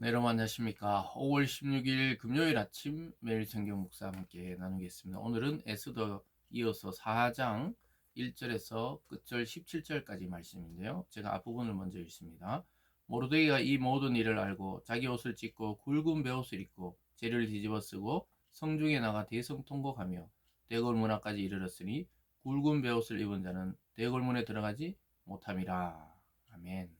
네, 여러분 안녕하십니까. 5월 16일 금요일 아침 매일 성경 묵상 함께 나누겠습니다. 오늘은 에스더 이어서 4장 1절에서 끝절 17절까지 말씀인데요. 제가 앞부분을 먼저 읽습니다. 모르드게가 이 모든 일을 알고 자기 옷을 찢고 굵은 베옷을 입고 재를 뒤집어 쓰고 성중에 나가 대성통곡하며 대궐문화까지 이르렀으니 굵은 베옷을 입은 자는 대궐문에 들어가지 못함이라. 아멘.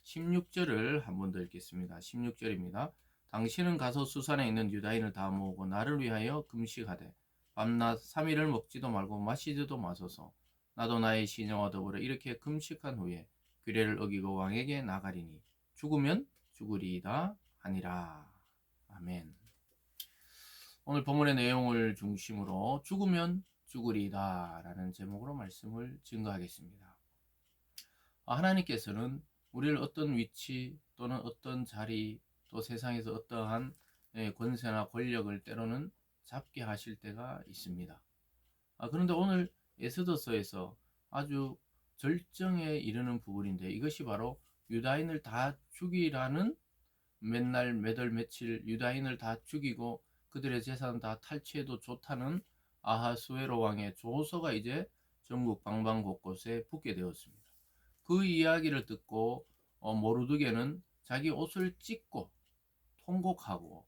16절을 한 번 더 읽겠습니다. 16절입니다. 당신은 가서 수산에 있는 유다인을 다 모으고 나를 위하여 금식하되 밤낮 3일을 먹지도 말고 마시지도 마소서. 나도 나의 신령과 더불어 이렇게 금식한 후에 규례를 어기고 왕에게 나가리니 죽으면 죽으리이다 하니라. 아멘. 오늘 본문의 내용을 중심으로 죽으면 죽으리이다 라는 제목으로 말씀을 증거하겠습니다. 하나님께서는 우리를 어떤 위치 또는 어떤 자리 또 세상에서 어떠한 권세나 권력을 때로는 잡게 하실 때가 있습니다. 그런데 오늘 에스더서에서 아주 절정에 이르는 부분인데 이것이 바로 유다인을 다 죽이라는 맨날 매달 며칠 유다인을 다 죽이고 그들의 재산 다 탈취해도 좋다는 아하수에로 왕의 조서가 이제 전국 방방 곳곳에 붙게 되었습니다. 그 이야기를 듣고 모르드게는 자기 옷을 찢고 통곡하고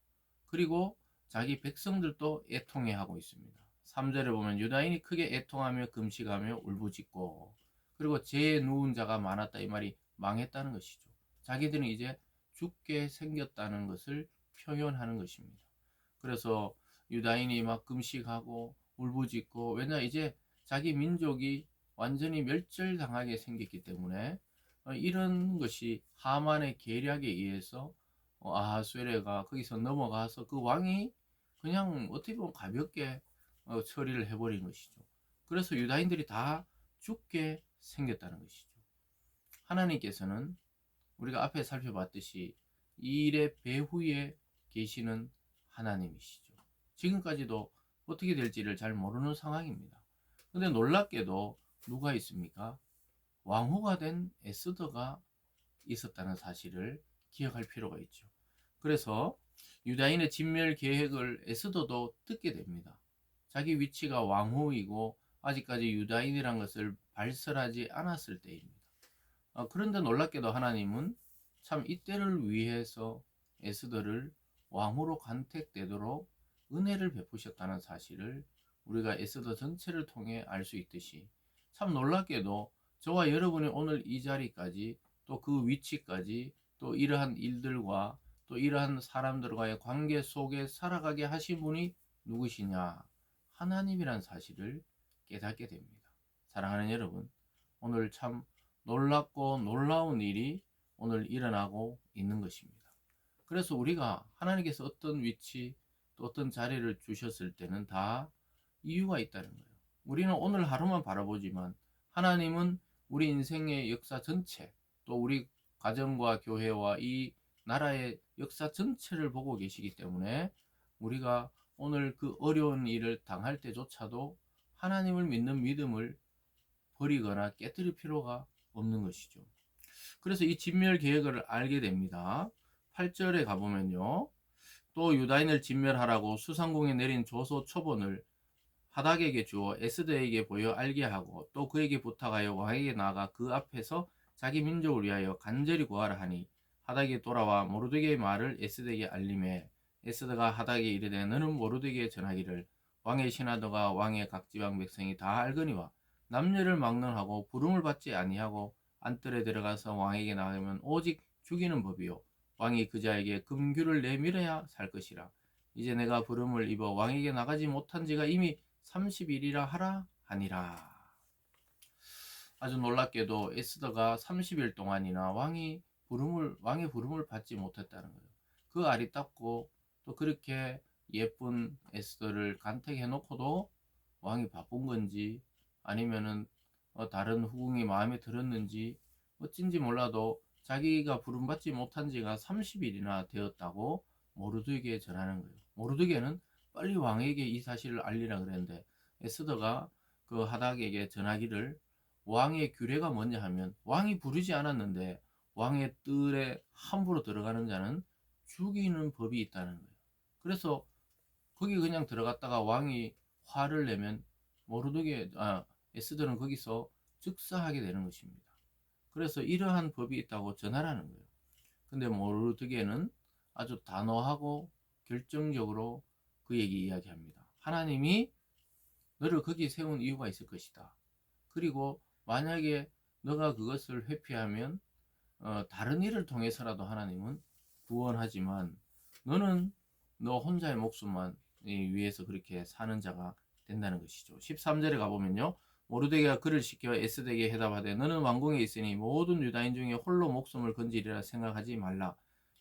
그리고 자기 백성들도 애통해하고 있습니다. 3절에 보면 유다인이 크게 애통하며 금식하며 울부짖고 그리고 죄에 누운 자가 많았다 이 말이 망했다는 것이죠. 자기들은 이제 죽게 생겼다는 것을 표현하는 것입니다. 그래서 유다인이 막 금식하고 울부짖고 왜냐 이제 자기 민족이 완전히 멸절당하게 생겼기 때문에 이런 것이 하만의 계략에 의해서 아하수에레가 거기서 넘어가서 그 왕이 그냥 어떻게 보면 가볍게 처리를 해버린 것이죠. 그래서 유다인들이 다 죽게 생겼다는 것이죠. 하나님께서는 우리가 앞에 살펴봤듯이 이 일의 배후에 계시는 하나님이시죠. 지금까지도 어떻게 될지를 잘 모르는 상황입니다. 근데 놀랍게도 누가 있습니까? 왕후가 된 에스더가 있었다는 사실을 기억할 필요가 있죠. 그래서 유다인의 진멸 계획을 에스더도 듣게 됩니다. 자기 위치가 왕후이고 아직까지 유다인이란 것을 발설하지 않았을 때입니다. 그런데 놀랍게도 하나님은 참 이때를 위해서 에스더를 왕후로 간택되도록 은혜를 베푸셨다는 사실을 우리가 에스더 전체를 통해 알 수 있듯이 참 놀랍게도 저와 여러분이 오늘 이 자리까지 또 그 위치까지 또 이러한 일들과 또 이러한 사람들과의 관계 속에 살아가게 하신 분이 누구시냐? 하나님이란 사실을 깨닫게 됩니다. 사랑하는 여러분, 오늘 참 놀랍고 놀라운 일이 오늘 일어나고 있는 것입니다. 그래서 우리가 하나님께서 어떤 위치 또 어떤 자리를 주셨을 때는 다 이유가 있다는 거예요. 우리는 오늘 하루만 바라보지만 하나님은 우리 인생의 역사 전체 또 우리 가정과 교회와 이 나라의 역사 전체를 보고 계시기 때문에 우리가 오늘 그 어려운 일을 당할 때조차도 하나님을 믿는 믿음을 버리거나 깨뜨릴 필요가 없는 것이죠. 그래서 이 진멸 계획을 알게 됩니다. 8절에 가보면요. 또 유다인을 진멸하라고 수상궁에 내린 조서 초본을 하닥에게 주어 에스더에게 보여 알게 하고 또 그에게 부탁하여 왕에게 나아가 그 앞에서 자기 민족을 위하여 간절히 구하라 하니 하닥이 돌아와 모르드게의 말을 에스더에게 알림해 에스더가 하닥에게 이르되 너는 모르드게에 전하기를 왕의 신하들과 왕의 각 지방 백성이 다 알거니와 남녀를 막론하고 부름을 받지 아니하고 안뜰에 들어가서 왕에게 나가면 오직 죽이는 법이요 왕이 그자에게 금규를 내밀어야 살 것이라 이제 내가 부름을 입어 왕에게 나가지 못한 지가 이미 30일이라 하라 하니라. 아주 놀랍게도 에스더가 30일 동안이나 왕의 부름을 받지 못했다는 거예요. 그 아리따고 또 그렇게 예쁜 에스더를 간택해 놓고도 왕이 바쁜 건지 아니면은 다른 후궁이 마음에 들었는지 어찐지 몰라도 자기가 부름받지 못한 지가 30일이나 되었다고 모르드게에 전하는 거예요. 모르드게는 빨리 왕에게 이 사실을 알리라 그랬는데 에스더가 그 하닥에게 전하기를 왕의 규례가 뭐냐 하면 왕이 부르지 않았는데 왕의 뜰에 함부로 들어가는 자는 죽이는 법이 있다는 거예요. 그래서 거기 그냥 들어갔다가 왕이 화를 내면 에스더는 거기서 즉사하게 되는 것입니다. 그래서 이러한 법이 있다고 전하라는 거예요. 근데 모르드게는 아주 단호하고 결정적으로 그에게 이야기합니다. 하나님이 너를 거기 세운 이유가 있을 것이다. 그리고 만약에 너가 그것을 회피하면 다른 일을 통해서라도 하나님은 구원하지만 너는 너 혼자의 목숨만 위해서 그렇게 사는 자가 된다는 것이죠. 13절에 가보면요. 모르드게가 그를 시켜 에스더에게 해답하되 너는 왕궁에 있으니 모든 유다인 중에 홀로 목숨을 건지리라 생각하지 말라.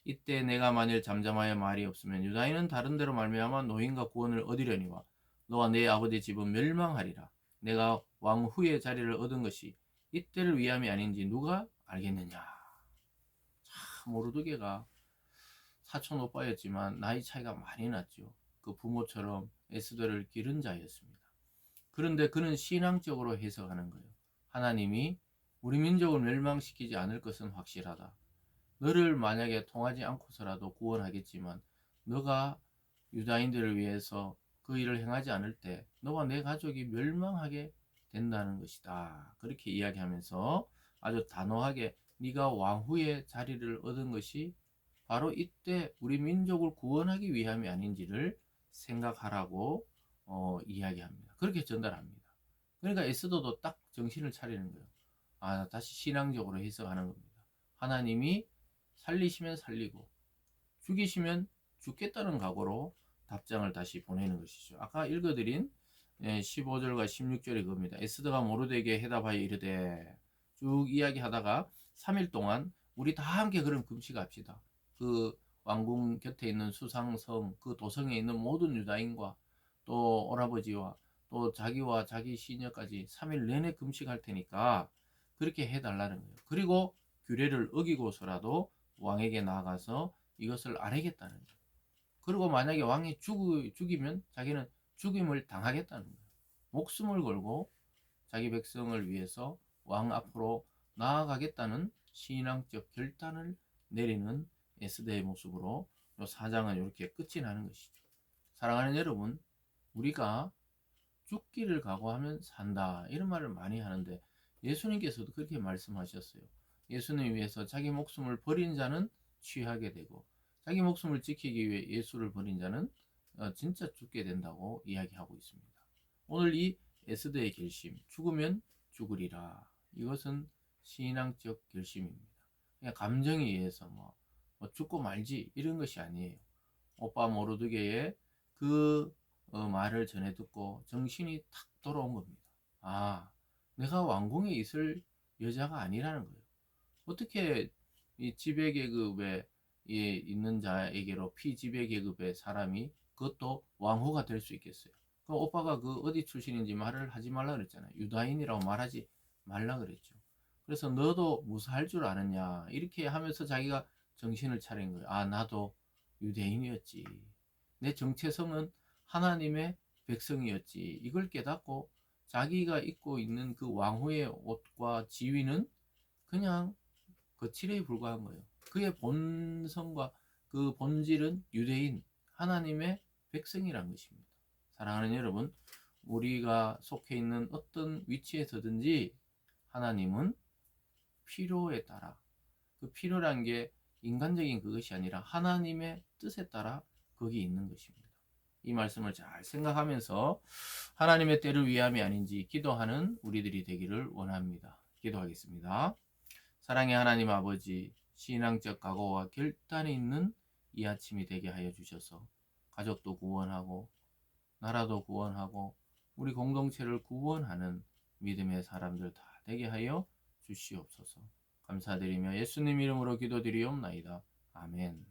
이때 내가 만일 잠잠하여 말이 없으면 유다인은 다른 데로 말미암아 노인과 구원을 얻으려니와 너와 내 아버지 집은 멸망하리라. 내가 왕 후의 자리를 얻은 것이 이때를 위함이 아닌지 누가 알겠느냐. 모르드게가 사촌 오빠였지만 나이 차이가 많이 났죠. 그 부모처럼 에스더를 기른 자였습니다. 그런데 그는 신앙적으로 해석하는 거예요. 하나님이 우리 민족을 멸망시키지 않을 것은 확실하다. 너를 만약에 통하지 않고서라도 구원하겠지만 너가 유다인들을 위해서 그 일을 행하지 않을 때 너와 내 가족이 멸망하게 된다는 것이다. 그렇게 이야기하면서 아주 단호하게 네가 왕후의 자리를 얻은 것이 바로 이때 우리 민족을 구원하기 위함이 아닌지를 생각하라고 이야기합니다. 그렇게 전달합니다. 그러니까 에스더도 딱 정신을 차리는 거예요. 다시 신앙적으로 해석하는 겁니다. 하나님이 살리시면 살리고 죽이시면 죽겠다는 각오로 답장을 다시 보내는 것이죠. 아까 읽어드린 15절과 16절이 그겁니다. 에스더가 모르드게에게 해답하여 이르되 쭉 이야기하다가 3일 동안 우리 다 함께 그럼 금식합시다. 그 왕궁 곁에 있는 수상성, 그 도성에 있는 모든 유다인과 또 오라버지와 또 자기와 자기 시녀까지 3일 내내 금식할 테니까 그렇게 해달라는 거예요. 그리고 규례를 어기고서라도 왕에게 나아가서 이것을 아뢰겠다는 거예요. 그리고 만약에 왕이 죽이면 자기는 죽임을 당하겠다는 거예요. 목숨을 걸고 자기 백성을 위해서 왕 앞으로 나아가겠다는 신앙적 결단을 내리는 에스더의 모습으로 이 4장은 이렇게 끝이 나는 것이죠. 사랑하는 여러분, 우리가 죽기를 각오하면 산다 이런 말을 많이 하는데 예수님께서도 그렇게 말씀하셨어요. 예수님 위해서 자기 목숨을 버린 자는 취하게 되고 자기 목숨을 지키기 위해 예수를 버린 자는 진짜 죽게 된다고 이야기하고 있습니다. 오늘 이 에스더의 결심, 죽으면 죽으리라. 이것은 신앙적 결심입니다. 그냥 감정에 의해서 뭐 죽고 말지 이런 것이 아니에요. 오빠 모르드게의 그 말을 전해 듣고 정신이 탁 돌아온 겁니다. 내가 왕궁에 있을 여자가 아니라는 거예요. 어떻게 이 지배계급에 있는 자에게로 피지배계급의 사람이 그것도 왕후가 될 수 있겠어요? 그럼 오빠가 그 어디 출신인지 말을 하지 말라 그랬잖아요. 유다인이라고 말하지 말라 그랬죠. 그래서 너도 무사할 줄 아느냐 이렇게 하면서 자기가 정신을 차린 거예요. 나도 유대인이었지. 내 정체성은 하나님의 백성이었지. 이걸 깨닫고 자기가 입고 있는 그 왕후의 옷과 지위는 그냥 거칠에 불과한 거예요. 그의 본성과 그 본질은 유대인, 하나님의 백성이라는 것입니다. 사랑하는 여러분, 우리가 속해 있는 어떤 위치에서든지 하나님은 필요에 따라, 그 필요란 게 인간적인 그것이 아니라 하나님의 뜻에 따라 거기 있는 것입니다. 이 말씀을 잘 생각하면서 하나님의 때를 위함이 아닌지 기도하는 우리들이 되기를 원합니다. 기도하겠습니다. 사랑의 하나님 아버지, 신앙적 각오와 결단이 있는 이 아침이 되게 하여 주셔서 가족도 구원하고 나라도 구원하고 우리 공동체를 구원하는 믿음의 사람들 다 되게 하여 주시옵소서. 감사드리며 예수님 이름으로 기도드리옵나이다. 아멘.